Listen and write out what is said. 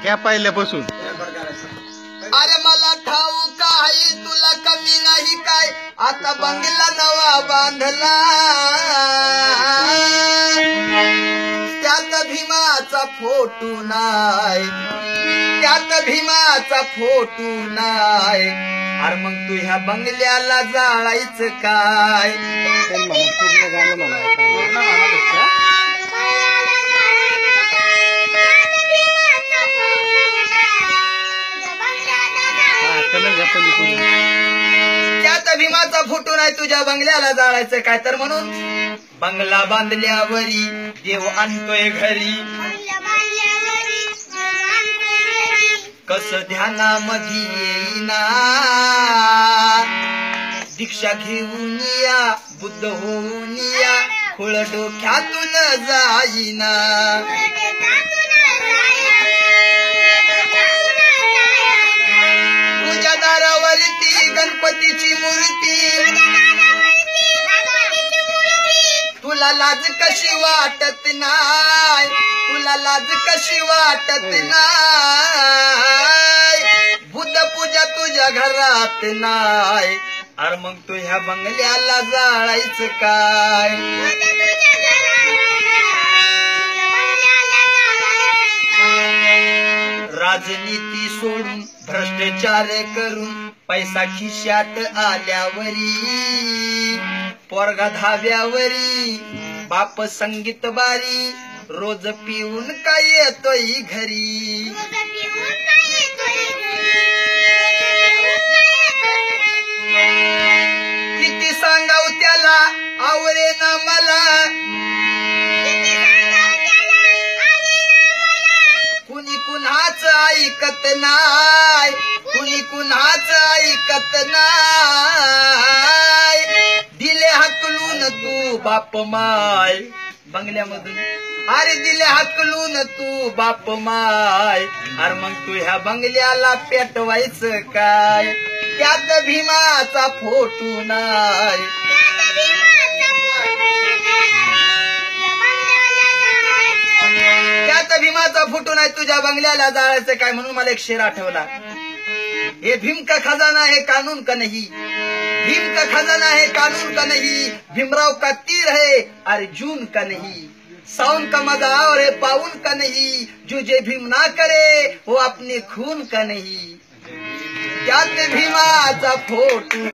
घ्या पहिल्यापासून. अरे मला ठाऊक आहे तुला कमी नाही काय, आता बंगला नवा बांधला त्यात भीमाचा फोटो नाही, त्यात भीमाचा फोटो नाही. अरे मग तू ह्या बंगल्याला जाळायचं काय? पूर्ण गाणं म्हणा. त्यात भीमाचा फोटो नाही, तुझ्या बंगल्याला जाळायचं काय? तर म्हणून बंगला बांधल्यावरी देव आणतोय घरी, कस ध्यानामध्ये येईना दीक्षा घेऊन या बुद्ध होऊन या, खुळ डोक्यातून जाईना. तुझ्या दारावरती गणपतीची मूर्ती, तुला लाज कशी वाटत नाय, तुला लाज कशी वाटत नाय, बुद्ध पूजा तुझ्या घरात नाय. अरे मग तू ह्या बंगल्याला जाळायचं काय? राजनीती सोडून भ्रष्टाचार करून पैसा खिशात आल्यावरी, पोरगा धाव्यावरी बाप संगीत बारी, रोज पिऊन काय येतोय घरी. किती सांगाव त्याला आवरे ना मला, कुणी कुणाच ऐकत नाय, कुणी कुणाच ऐकत नाय. दिले हकलून तू बाप माय बंगल्यामधून, अरे दिले हकलून तू बाप माय. अरे मग तू ह्या बंगल्याला पेटवायचं काय? त्यात भीमाचा फोटो नाय, त्यात भीमाचा फोटो नाही, तुझ्या बंगल्याला जाळायचं काय? म्हणून मला एक शेर आठवला. ये भीम का खजाना है कानून का नहीं, भीम का खजाना है कानून का नहीं, भीमराव का तीर है अर्जुन का नहीं, साउन का मजा और है पाउन का नहीं, जो जे भीम ना करे वो अपने खून का नहीं. त्यात भीमाचा फोटो